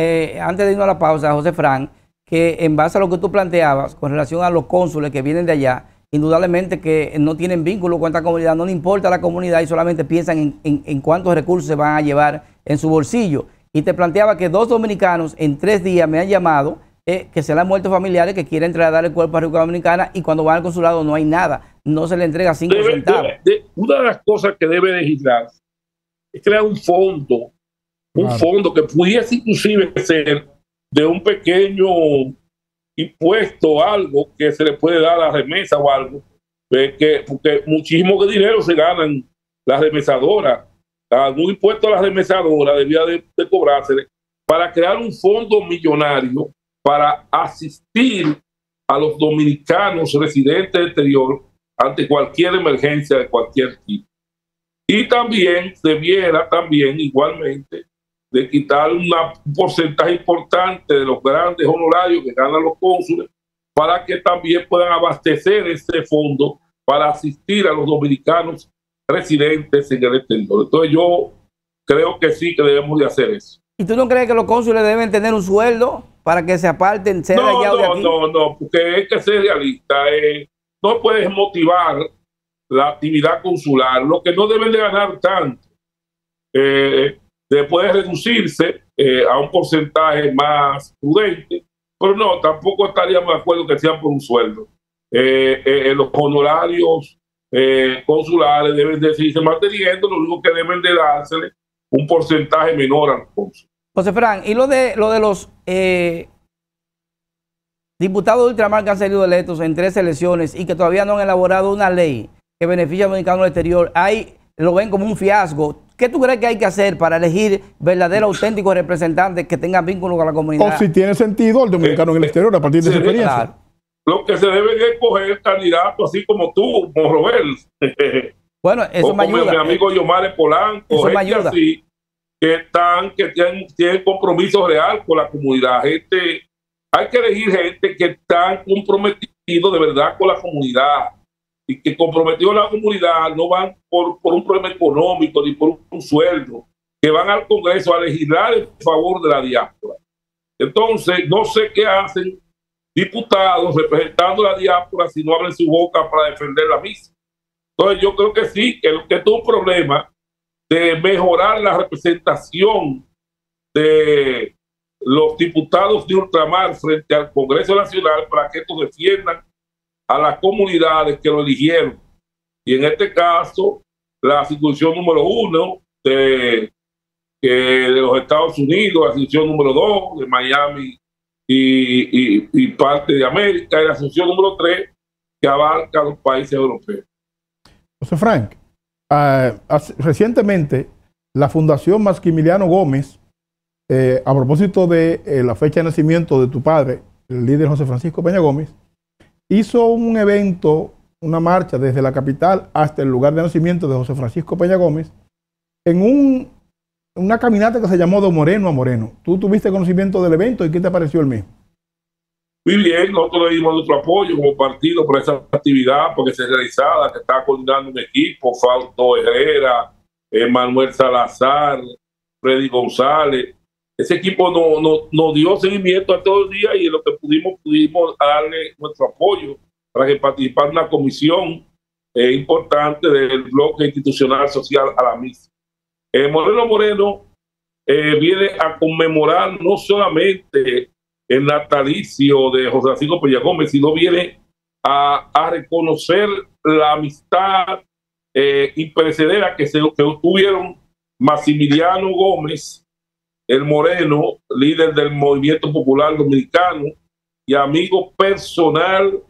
antes de irnos a la pausa, José Fran, que en base a lo que tú planteabas con relación a los cónsules que vienen de allá, indudablemente que no tienen vínculo con esta comunidad, no le importa la comunidad y solamente piensan en cuántos recursos se van a llevar en su bolsillo. Y te planteaba que 2 dominicanos en 3 días me han llamado que se le han muerto familiares que quieren trasladar el cuerpo a República Dominicana y cuando van al consulado no hay nada, no se le entrega 5 centavos.
Una de las cosas que debe legislar es crear un fondo, que pudiese inclusive ser de un pequeño impuesto o algo que se le puede dar a la remesa o algo, porque muchísimo dinero se ganan las remesadoras. Algún impuesto a las remesadoras debía de cobrársele para crear un fondo millonario para asistir a los dominicanos residentes del exterior ante cualquier emergencia de cualquier tipo. Y también debiera igualmente de quitar un porcentaje importante de los grandes honorarios que ganan los cónsules para que también puedan abastecer ese fondo para asistir a los dominicanos residentes en el exterior. Entonces yo creo que sí que debemos de hacer eso.
¿Y tú no crees que los cónsules deben tener un sueldo para que se aparten, sea de allá o de aquí?
No, porque hay que ser realista. No puedes motivar la actividad consular. Lo que no deben de ganar tanto puede reducirse a un porcentaje más prudente, pero no, tampoco estaríamos de acuerdo que sean por un sueldo. Los honorarios consulares deben de seguirse manteniendo, lo único que deben de dársele un porcentaje menor a los cónsules.
José Fran, y lo de los diputados de ultramar que han salido electos en 3 elecciones y que todavía no han elaborado una ley que beneficie a los dominicanos del exterior, ahí lo ven como un fiasco. ¿Qué tú crees que hay que hacer para elegir verdaderos, auténticos representantes que tengan vínculo con la comunidad?
O si tiene sentido el dominicano en el exterior a partir de su experiencia.
Claro.
Lo que se debe es escoger candidatos así como tú, Morrobel.
Bueno, eso me ayuda.
Mi amigo Yomare Polanco,
eso me ayuda.
Así, que tienen compromiso real con la comunidad. Hay que elegir gente que están comprometidos de verdad con la comunidad y que comprometidos con la comunidad no van por un problema económico ni por un sueldo, que van al Congreso a legislar en favor de la diáspora. Entonces, no sé qué hacen diputados representando la diáspora si no abren su boca para defender la misma. Entonces, yo creo que sí, que esto es un problema de mejorar la representación de los diputados de ultramar frente al Congreso Nacional para que estos defiendan a las comunidades que lo eligieron. Y en este caso, la institución número 1 de los Estados Unidos, la institución número 2 de Miami y parte de América, y la institución número 3 que abarca a los países europeos.
José Frank, recientemente la Fundación Maximiliano Gómez, a propósito de la fecha de nacimiento de tu padre, el líder José Francisco Peña Gómez, hizo un evento, una marcha desde la capital hasta el lugar de nacimiento de José Francisco Peña Gómez, en una caminata que se llamó de Moreno a Moreno. ¿Tú tuviste conocimiento del evento y qué te pareció el mismo?
Muy bien, nosotros le dimos nuestro apoyo como partido por esa actividad, porque se realizaba, que estaba coordinando un equipo, Fausto Herrera, Manuel Salazar, Freddy González. Ese equipo nos dio seguimiento a todo el día y en lo que pudimos darle nuestro apoyo para que participara en una comisión importante del bloque institucional social a la misma. Moreno viene a conmemorar no solamente el natalicio de José Francisco Peña Gómez, sino viene a reconocer la amistad imperecedera que tuvieron Maximiliano Gómez, el Moreno, líder del Movimiento Popular Dominicano y amigo personal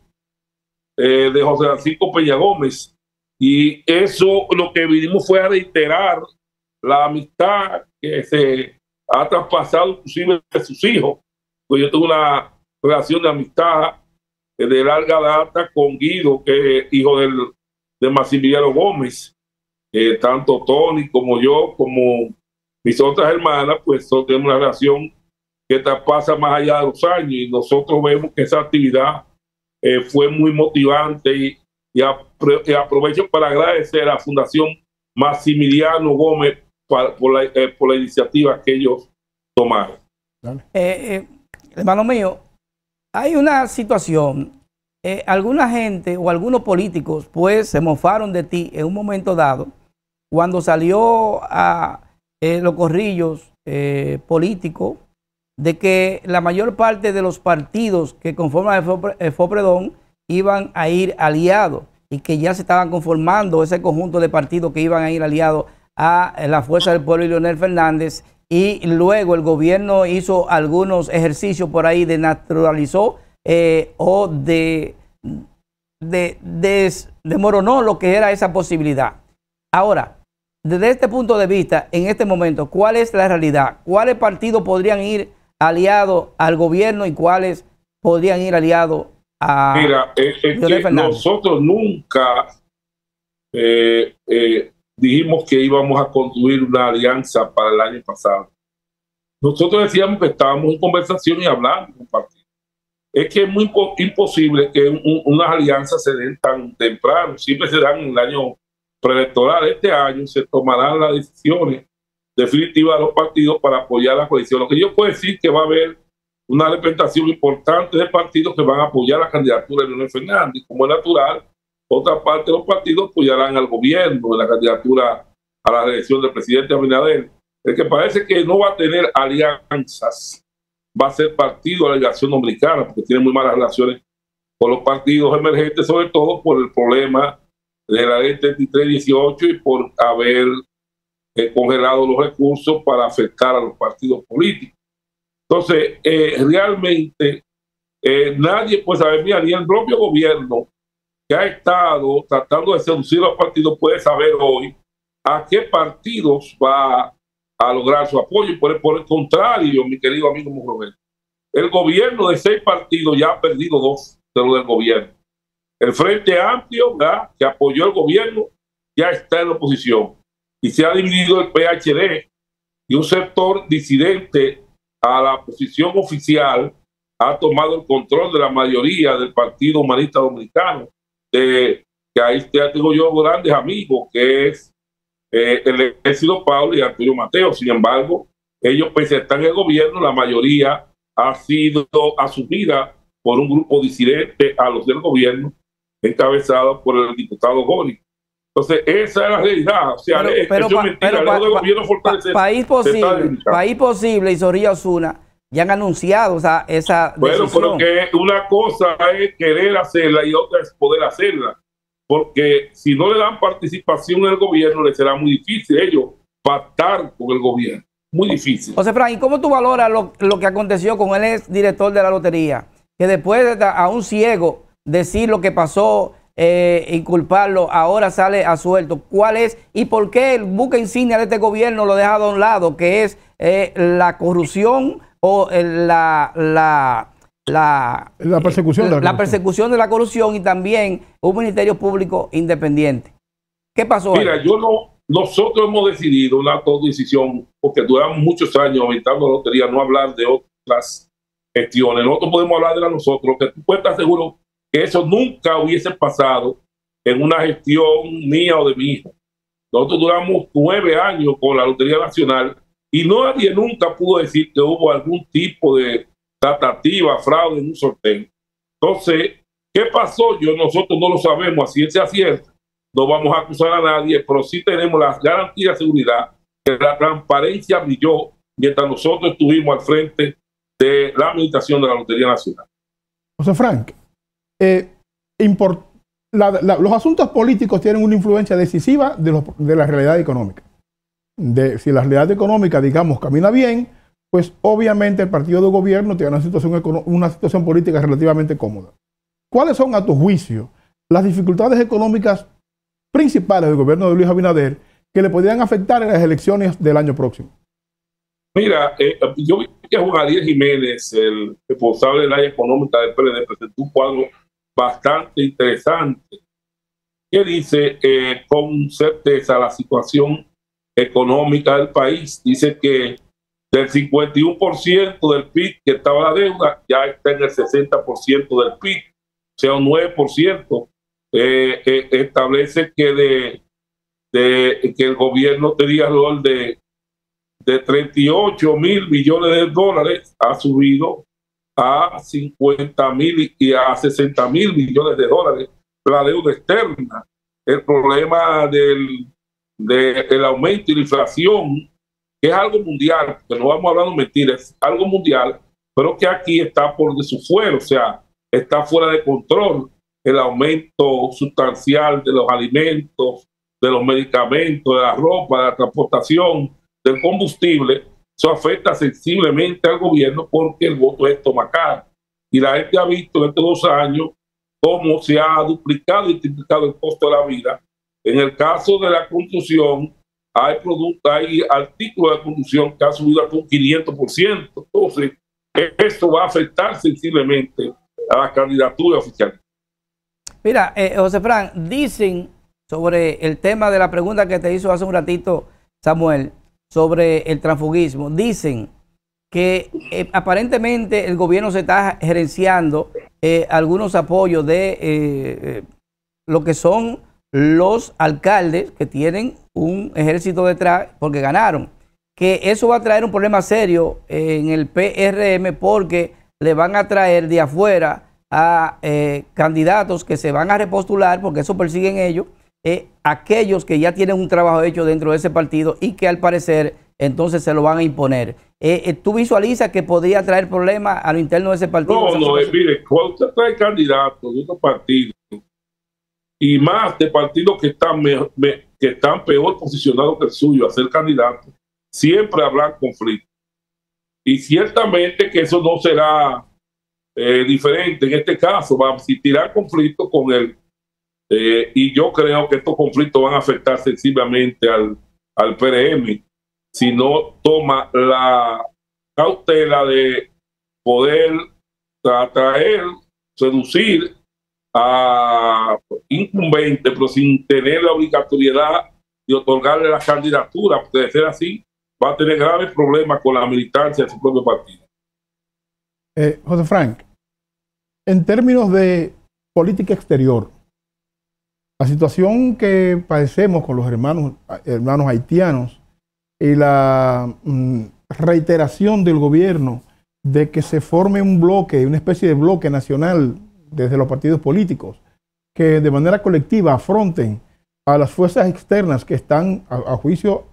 de José Francisco Peña Gómez. Y eso lo que vinimos fue a reiterar la amistad que se ha traspasado inclusive de sus hijos. Pues yo tuve una relación de amistad de larga data con Guido, que es hijo de Maximiliano Gómez. Tanto Tony como yo, como Mis otras hermanas, pues, tenemos una relación que pasa más allá de los años y nosotros vemos que esa actividad fue muy motivante y aprovecho para agradecer a la Fundación Maximiliano Gómez por la iniciativa que ellos tomaron.
Hermano mío, hay una situación, alguna gente o algunos políticos pues se mofaron de ti en un momento dado cuando salió a los corrillos políticos de que la mayor parte de los partidos que conforman el FOPREDON iban a ir aliados y que ya se estaban conformando ese conjunto de partidos que iban a ir aliados a la Fuerza del Pueblo y Leonel Fernández, y luego el gobierno hizo algunos ejercicios por ahí, desnaturalizó o desmoronó lo que era esa posibilidad. Ahora, desde este punto de vista, en este momento, ¿cuál es la realidad? ¿Cuáles partidos podrían ir aliados al gobierno y cuáles podrían ir aliados a
Leonel Fernández? Nosotros nunca dijimos que íbamos a construir una alianza para el año pasado. Nosotros decíamos que estábamos en conversación y hablando con partidos. Es que es muy imposible que unas alianzas se den tan temprano. Siempre se dan en el año preelectoral. Este año se tomarán las decisiones definitivas de los partidos para apoyar la coalición. Lo que yo puedo decir es que va a haber una representación importante de partidos que van a apoyar la candidatura de Leonel Fernández. Como es natural, otra parte de los partidos apoyarán al gobierno en la candidatura a la reelección del presidente Abinader. El que parece que no va a tener alianzas va a ser Partido de la Liberación Dominicana, porque tiene muy malas relaciones con los partidos emergentes, sobre todo por el problema de la ley 3318 y por haber congelado los recursos para afectar a los partidos políticos. Entonces, realmente nadie puede saber, mira, ni el propio gobierno que ha estado tratando de seducir a los partidos puede saber hoy a qué partidos va a lograr su apoyo. Por el contrario, mi querido amigo Morobel, el gobierno de 6 partidos ya ha perdido 2 de los del gobierno. El Frente Amplio, ¿verdad?, que apoyó el gobierno, ya está en la oposición. Y se ha dividido el PHD, y un sector disidente a la posición oficial ha tomado el control de la mayoría del Partido Humanista Dominicano, que ahí tengo yo grandes amigos, que es el Ejército Pablo y Arturo Mateo. Sin embargo, ellos, pese a estar en el gobierno, la mayoría ha sido asumida por un grupo disidente a los del gobierno, encabezado por el diputado Gori. Entonces, esa es la realidad. O sea,
País Posible y Zorrilla Osuna ya han anunciado esa decisión.
Bueno, pero que una cosa es querer hacerla y otra es poder hacerla. Porque si no le dan participación en el gobierno, le será muy difícil ellos pactar con el gobierno. Muy difícil.
José Fran, ¿y cómo tú valoras lo que aconteció con el ex director de la lotería? Que después de a un ciego decir lo que pasó, inculparlo, ahora sale a suelto. ¿Cuál es y por qué el buque insignia de este gobierno lo deja de un lado, que es la corrupción o la persecución de la corrupción y también un ministerio público independiente? ¿Qué pasó?
Mira, nosotros hemos decidido una decisión, porque duramos muchos años aumentando la lotería, no hablar de otras gestiones. Nosotros podemos hablar de la nosotros, que tú puedes estar seguro que eso nunca hubiese pasado en una gestión mía o de mi hijo. Nosotros duramos 9 años con la Lotería Nacional y nadie nunca pudo decir que hubo algún tipo de tratativa, fraude en un sorteo. Entonces, ¿qué pasó? Nosotros no lo sabemos, así es cierto. No vamos a acusar a nadie, pero sí tenemos las garantías de seguridad que la transparencia brilló mientras nosotros estuvimos al frente de la administración de la Lotería Nacional.
José Frank, los asuntos políticos tienen una influencia decisiva de la realidad económica. Si la realidad económica, digamos, camina bien, pues obviamente el partido de gobierno tiene una situación política relativamente cómoda. ¿Cuáles son, a tu juicio, las dificultades económicas principales del gobierno de Luis Abinader que le podrían afectar en las elecciones del año próximo?
Mira, yo vi que Juan Ariel Jiménez, el responsable del área económica del PLD, presentó un cuadro bastante interesante que dice con certeza la situación económica del país. Dice que del 51% del PIB que estaba la deuda, ya está en el 60% del PIB, o sea, un 9%. Establece que que el gobierno tenía alrededor de 38 mil millones de dólares, ha subido a 50.000 y a 60.000 millones de dólares la deuda externa. El problema del aumento y la inflación, que es algo mundial, que no vamos hablando mentiras, es algo mundial, pero que aquí está por de su fuero, o sea, está fuera de control el aumento sustancial de los alimentos, de los medicamentos, de la ropa, de la transportación, del combustible. Eso afecta sensiblemente al gobierno porque el voto es estomacal. Y la gente ha visto en estos 2 años cómo se ha duplicado y triplicado el costo de la vida. En el caso de la construcción, hay artículos de construcción que han subido hasta un 500%. Entonces, esto va a afectar sensiblemente a la candidatura oficial.
Mira, José Fran, dicen sobre el tema de la pregunta que te hizo hace un ratito Samuel, sobre el transfugismo, dicen que aparentemente el gobierno se está gerenciando algunos apoyos de lo que son los alcaldes que tienen un ejército detrás porque ganaron, que eso va a traer un problema serio en el PRM porque le van a traer de afuera a candidatos que se van a repostular, porque eso persiguen ellos, aquellos que ya tienen un trabajo hecho dentro de ese partido y que al parecer entonces se lo van a imponer. ¿Tú visualizas que podría traer problemas a lo interno de ese partido?
No, mire, cuando usted trae candidatos de otros partidos y más de partidos que están peor posicionados que el suyo a ser candidato, siempre habrá conflicto. Y ciertamente que eso no será diferente. En este caso va a existir conflicto con él. Y yo creo que estos conflictos van a afectar sensiblemente al PRM si no toma la cautela de poder atraer, seducir a incumbentes, pero sin tener la obligatoriedad de otorgarle la candidatura, porque de ser así va a tener graves problemas con la militancia de su propio partido.
José Frank, en términos de política exterior, la situación que padecemos con los hermanos haitianos y la reiteración del gobierno de que se forme un bloque, una especie de bloque nacional desde los partidos políticos, que de manera colectiva afronten a las fuerzas externas que están a juicio,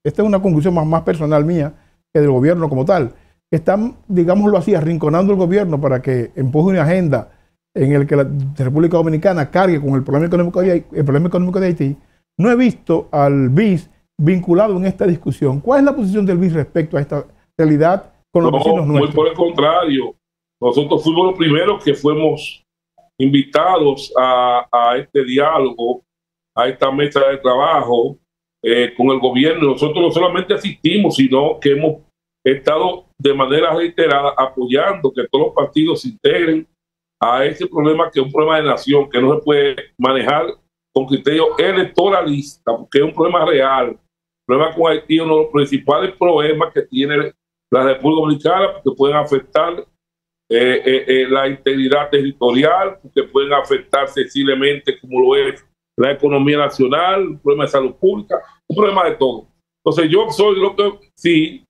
esta es una conclusión más personal mía que del gobierno como tal, que están, digámoslo así, arrinconando el gobierno para que empuje una agenda en el que la República Dominicana cargue con el problema económico de Haití. No he visto al BIS vinculado en esta discusión. ¿Cuál es la posición del BIS respecto a esta realidad con los vecinos nuestros?
Muy por el contrario. Nosotros fuimos los primeros que fuimos invitados a este diálogo, a esta mesa de trabajo con el gobierno. Nosotros no solamente asistimos, sino que hemos estado de manera reiterada apoyando que todos los partidos se integren a ese problema, que es un problema de nación, que no se puede manejar con criterios electoralistas, porque es un problema real. El problema con Haití es uno de los principales problemas que tiene la República Dominicana, porque pueden afectar la integridad territorial, porque pueden afectar sensiblemente como lo es la economía nacional, un problema de salud pública, un problema de todo. Entonces yo soy lo que sí,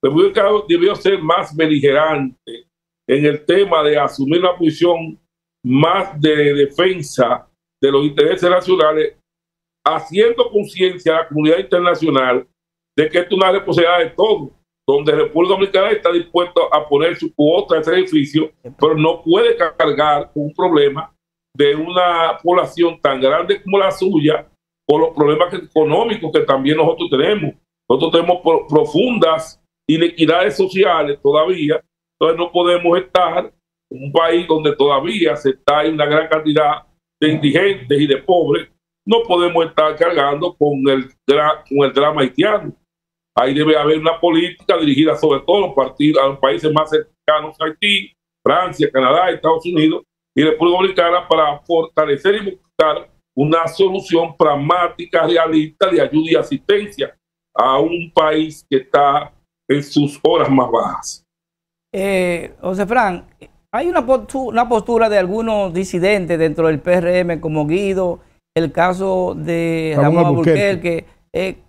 la República debió ser más beligerante en el tema de asumir una posición más de defensa de los intereses nacionales, haciendo conciencia a la comunidad internacional de que esto es una responsabilidad de todos, donde República Dominicana está dispuesta a poner su cuota de sacrificio, pero no puede cargar con un problema de una población tan grande como la suya, por los problemas económicos que también nosotros tenemos. Nosotros tenemos profundas inequidades sociales todavía, entonces no podemos estar en un país donde todavía se está en una gran cantidad de indigentes y de pobres, no podemos estar cargando con el drama haitiano. Ahí debe haber una política dirigida sobre todo a los países más cercanos a Haití, Francia, Canadá, Estados Unidos y República Dominicana, para fortalecer y buscar una solución pragmática, realista de ayuda y asistencia. a un país que está en sus horas más bajas.
José Fran, hay una postura de algunos disidentes dentro del PRM, como Guido, el caso de Ramón Alburquerque.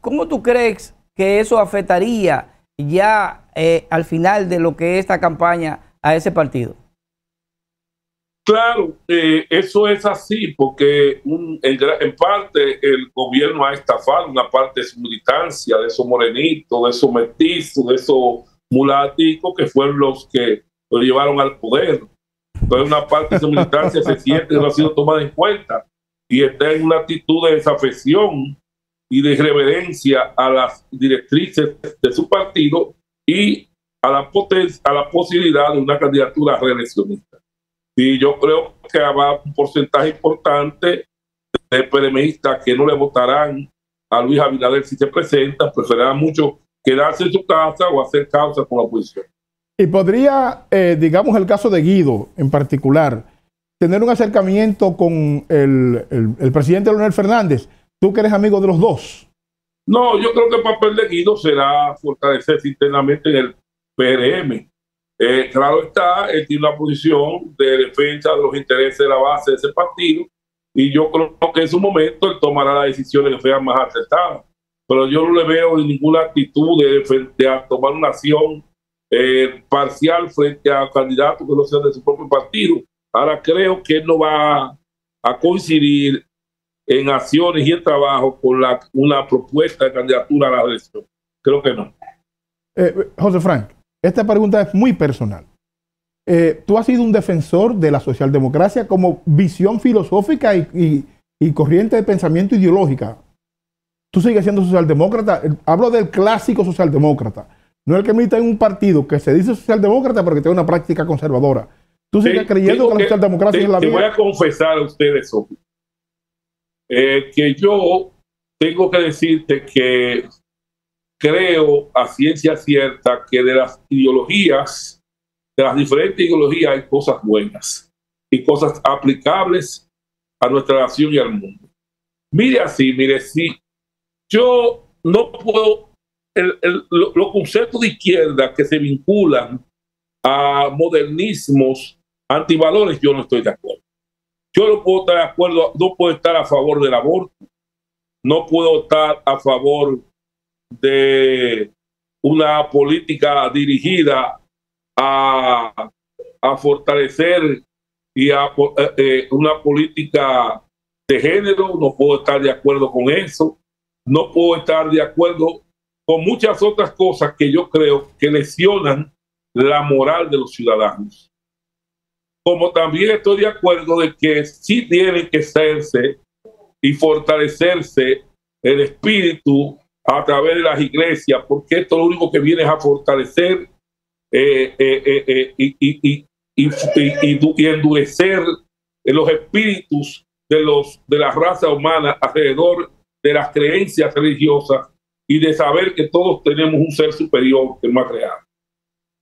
¿Cómo tú crees que eso afectaría ya al final de lo que es esta campaña a ese partido?
Claro, eso es así, porque en parte el gobierno ha estafado una parte de su militancia, de esos morenitos, de esos mestizos, de esos mulaticos que fueron los que lo llevaron al poder. Entonces una parte de su militancia se siente que no ha sido tomada en cuenta y está en una actitud de desafección y de irreverencia a las directrices de su partido y a la posibilidad de una candidatura reeleccionista. Y yo creo que habrá un porcentaje importante de PRMistas que no le votarán a Luis Abinader si se presenta, preferirán mucho quedarse en su casa o hacer causa con la oposición.
Y podría, digamos el caso de Guido en particular, tener un acercamiento con el presidente Leonel Fernández. Tú que eres amigo de los dos.
No, yo creo que el papel de Guido será fortalecerse internamente en el PRM. Claro está, él tiene una posición de defensa de los intereses de la base de ese partido y yo creo que en su momento él tomará las decisiones que sean más acertadas. Pero yo no le veo ninguna actitud de tomar una acción parcial frente a candidatos que no sean de su propio partido. Ahora creo que él no va a coincidir en acciones y en trabajo con una propuesta de candidatura a la elección. Creo que no.
José Frank, esta pregunta es muy personal. Tú has sido un defensor de la socialdemocracia como visión filosófica y corriente de pensamiento ideológica. Tú sigues siendo socialdemócrata. Hablo del clásico socialdemócrata. No el que milita en un partido que se dice socialdemócrata porque tiene una práctica conservadora. Tú sigues creyendo que la socialdemocracia es la vida.
Te voy a confesar a ustedes, Sofi, que yo tengo que decirte que creo a ciencia cierta que de las ideologías, de las diferentes ideologías, hay cosas buenas y cosas aplicables a nuestra nación y al mundo. Mire, si yo no puedo, los conceptos de izquierda que se vinculan a modernismos antivalores, yo no estoy de acuerdo. Yo no puedo estar de acuerdo, no puedo estar a favor del aborto, no puedo estar a favor de una política dirigida a fortalecer y a una política de género. No puedo estar de acuerdo con eso. No puedo estar de acuerdo con muchas otras cosas que yo creo que lesionan la moral de los ciudadanos. Como también estoy de acuerdo de que sí tiene que hacerse y fortalecerse el espíritu a través de las iglesias, porque esto lo único que viene es a fortalecer y endurecer los espíritus de la raza humana alrededor de las creencias religiosas y de saber que todos tenemos un ser superior que nos ha creado.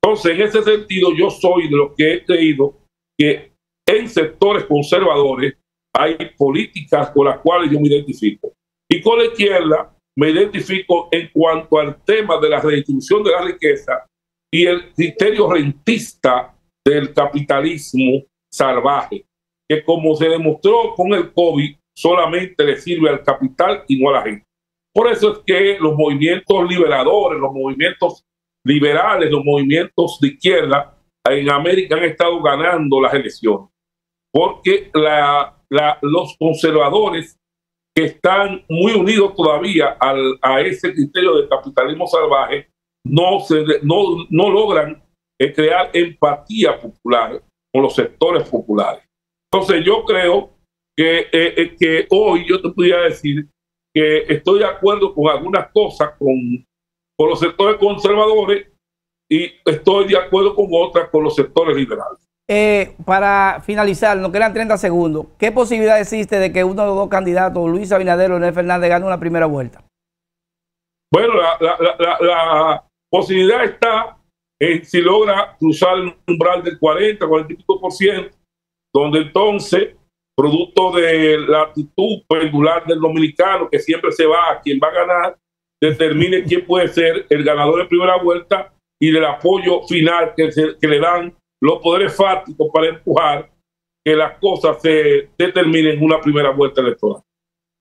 Entonces, en ese sentido, yo soy de los que he creído que en sectores conservadores hay políticas con las cuales yo me identifico. Y con la izquierda me identifico en cuanto al tema de la redistribución de la riqueza y el criterio rentista del capitalismo salvaje, que como se demostró con el COVID, solamente le sirve al capital y no a la gente. Por eso es que los movimientos liberadores, los movimientos liberales, los movimientos de izquierda en América han estado ganando las elecciones, porque los conservadores que están muy unidos todavía a ese criterio del capitalismo salvaje no logran crear empatía popular con los sectores populares. Entonces yo creo que hoy yo te podría decir que estoy de acuerdo con algunas cosas con los sectores conservadores y estoy de acuerdo con otras con los sectores liberales.
Para finalizar, nos quedan 30 segundos. ¿Qué posibilidad existe de que uno de los dos candidatos, Luis Abinader o Leonel Fernández, gane una primera vuelta?
Bueno, la posibilidad está en si logra cruzar el umbral del 40-45%, donde entonces, producto de la actitud pendular del dominicano, que siempre se va a quien va a ganar, determine quién puede ser el ganador de primera vuelta y del apoyo final que le dan los poderes fácticos para empujar que las cosas se determinen en una primera vuelta electoral.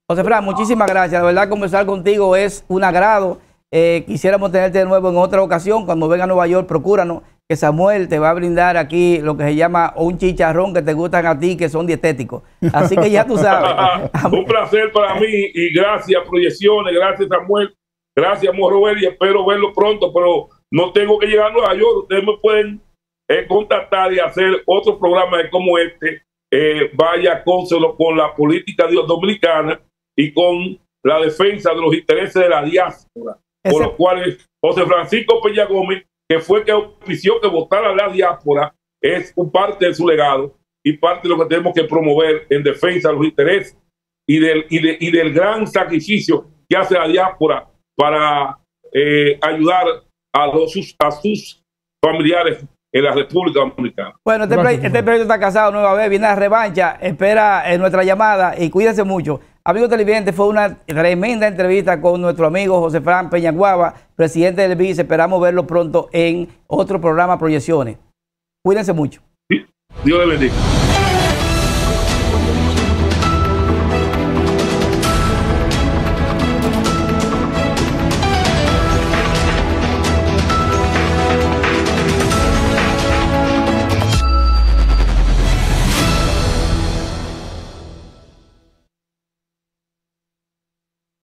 José Fran, muchísimas gracias. De verdad, conversar contigo es un agrado. Quisiéramos tenerte de nuevo en otra ocasión. Cuando venga a Nueva York, procúranos, que Samuel te va a brindar aquí lo que se llama un chicharrón que te gustan a ti, que son dietéticos. Así que ya tú sabes.
Un placer para mí y gracias Proyecciones, gracias Samuel, gracias Morrobel y espero verlo pronto, pero no tengo que llegar a Nueva York. Ustedes me pueden contactar y hacer otro programa como este. Vaya consolo con la política dominicana y con la defensa de los intereses de la diáspora, por los cuales José Francisco Peña Gómez, que fue que auspició que votara la diáspora, es un parte de su legado y parte de lo que tenemos que promover en defensa de los intereses y del gran sacrificio que hace la diáspora para ayudar a sus familiares en la República Dominicana.
Bueno, este proyecto está casado nueva vez, viene la revancha, espera nuestra llamada y cuídense mucho. Amigos televidentes, fue una tremenda entrevista con nuestro amigo José Fran Peñaguaba, presidente del BIS. Esperamos verlo pronto en otro programa Proyecciones. Cuídense mucho.
Dios le bendiga.